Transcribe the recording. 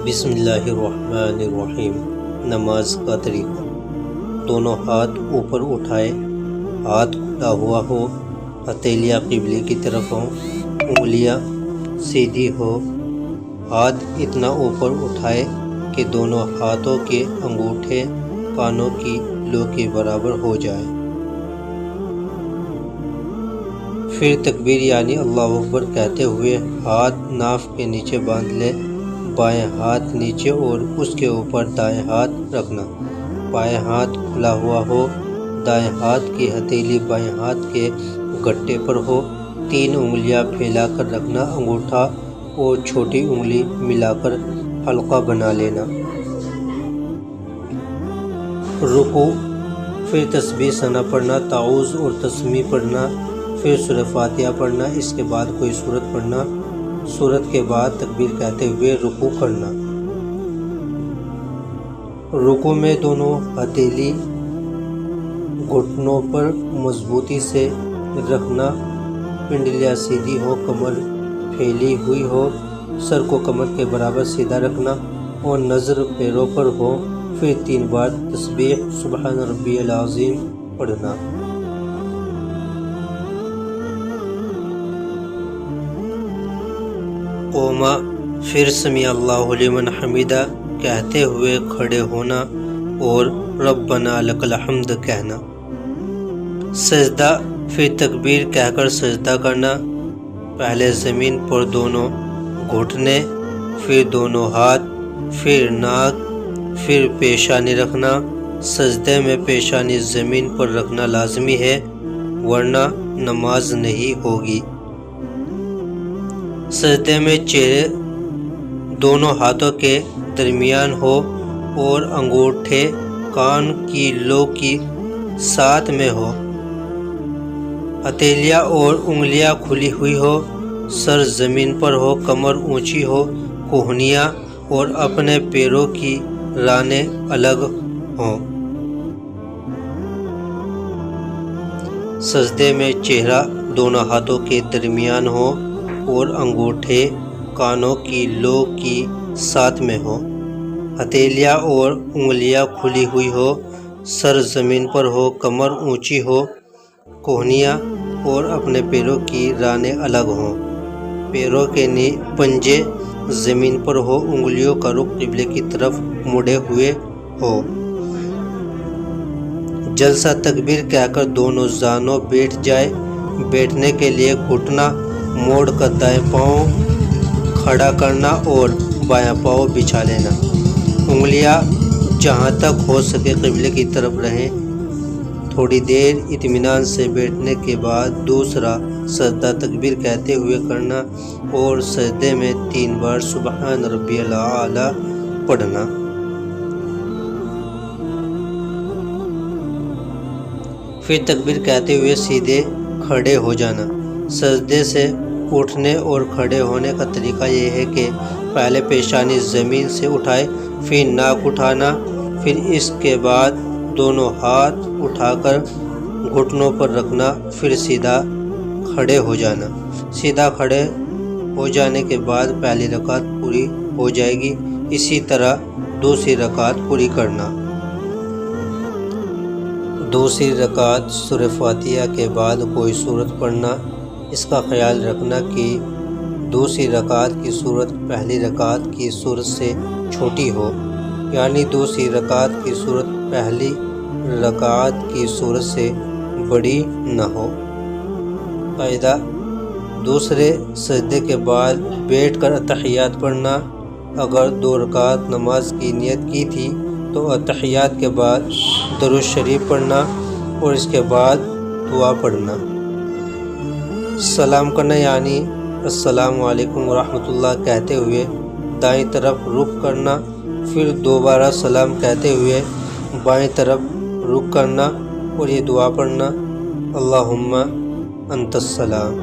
بسم اللہ الرحمن الرحیم۔ نماز کا طریقہ: دونوں ہاتھ اوپر اٹھائے، ہاتھ کھلا ہوا ہو، ہتھیلیاں قبلے کی طرف ہوں، انگلیاں سیدھی ہو، ہاتھ اتنا اوپر اٹھائے کہ دونوں ہاتھوں کے انگوٹھے کانوں کی لو کے برابر ہو جائیں۔ پھر تکبیر یعنی اللہ اکبر کہتے ہوئے ہاتھ ناف کے نیچے باندھ لے، بائیں ہاتھ نیچے اور اس کے اوپر دائیں ہاتھ رکھنا، بائیں ہاتھ کھلا ہوا ہو، دائیں ہاتھ کی ہتھیلی بائیں ہاتھ کے گٹے پر ہو، 3 انگلیاں پھیلا کر رکھنا، انگوٹھا اور چھوٹی انگلی ملا کر حلقہ بنا لینا۔ رکوع: پھر تسبیح ثنا پڑھنا، تعوذ اور تسمیع پڑھنا، پھر سورہ فاتحہ پڑھنا، اس کے بعد کوئی سورت پڑھنا، سورت کے بعد تکبیر کہتے ہوئے رکوع کرنا۔ رکوع میں دونوں ہتھیلی گھٹنوں پر مضبوطی سے رکھنا، پنڈلیاں سیدھی ہو، کمر پھیلی ہوئی ہو، سر کو کمر کے برابر سیدھا رکھنا اور نظر پیروں پر ہو، پھر 3 بار تسبیح سبحان ربی العظیم پڑھنا۔ قوما: پھر سمیع اللہ لمن حمیدہ کہتے ہوئے کھڑے ہونا اور ربنا لک الحمد کہنا۔ سجدہ: پھر تکبیر کہہ کر سجدہ کرنا، پہلے زمین پر دونوں گھٹنے، پھر دونوں ہاتھ، پھر ناک، پھر پیشانی رکھنا۔ سجدے میں پیشانی زمین پر رکھنا لازمی ہے ورنہ نماز نہیں ہوگی۔ سجدے میں چہرے دونوں ہاتھوں کے درمیان ہو اور انگوٹھے کان کی لو کی ساتھ میں ہو، ہتھیلیاں اور انگلیاں کھلی ہوئی ہو، سر زمین پر ہو، کمر اونچی ہو، کوہنیاں اور اپنے پیروں کی رانیں الگ ہوں۔ سجدے میں چہرہ دونوں ہاتھوں کے درمیان ہو اور انگوٹھے کانوں کی لو کی ساتھ میں ہو، ہتھیلیاں اور انگلیاں کھلی ہوئی ہو، سر زمین پر ہو، کمر اونچی ہو، کوہنیاں اور اپنے پیروں کی رانیں الگ ہوں، پیروں کے پنجے زمین پر ہو، انگلیوں کا رخ قبلے کی طرف مڑے ہوئے ہو۔ جلسہ تکبیر کہہ کر دونوں زانوں بیٹھ جائے، بیٹھنے کے لیے گھٹنا موڑ کر دائیں پاؤں کھڑا کرنا اور بایاں پاؤں بچھا لینا، انگلیاں جہاں تک ہو سکے قبلے کی طرف رہیں۔ تھوڑی دیر اطمینان سے بیٹھنے کے بعد دوسرا سجدہ تکبیر کہتے ہوئے کرنا اور سجدے میں 3 بار سبحان ربی الاعلیٰ پڑھنا۔ پھر تکبیر کہتے ہوئے سیدھے کھڑے ہو جانا۔ سجدے سے اٹھنے اور کھڑے ہونے کا طریقہ یہ ہے کہ پہلے پیشانی زمین سے اٹھائے، پھر ناک اٹھانا، پھر اس کے بعد دونوں ہاتھ اٹھا کر گھٹنوں پر رکھنا، پھر سیدھا کھڑے ہو جانا۔ سیدھا کھڑے ہو جانے کے بعد پہلی رکعت پوری ہو جائے گی، اسی طرح دوسری رکعت پوری کرنا۔ دوسری رکعت سورہ فاتحہ کے بعد کوئی سورت پڑھنا۔ اس کا خیال رکھنا کہ دوسری رکعت کی سورت پہلی رکعت کی سورت سے چھوٹی ہو، یعنی دوسری رکعت کی سورت پہلی رکعت کی سورت سے بڑی نہ ہو۔ قاعدہ: دوسرے سجدے کے بعد بیٹھ کر اتحیات پڑھنا۔ اگر 2 رکعت نماز کی نیت کی تھی تو اتحیات کے بعد درود شریف پڑھنا اور اس کے بعد دعا پڑھنا۔ سلام کرنا یعنی السلام علیکم ورحمۃ اللہ کہتے ہوئے دائیں طرف رخ کرنا، پھر دوبارہ سلام کہتے ہوئے بائیں طرف رخ کرنا اور یہ دعا پڑھنا: اللہم انت السلام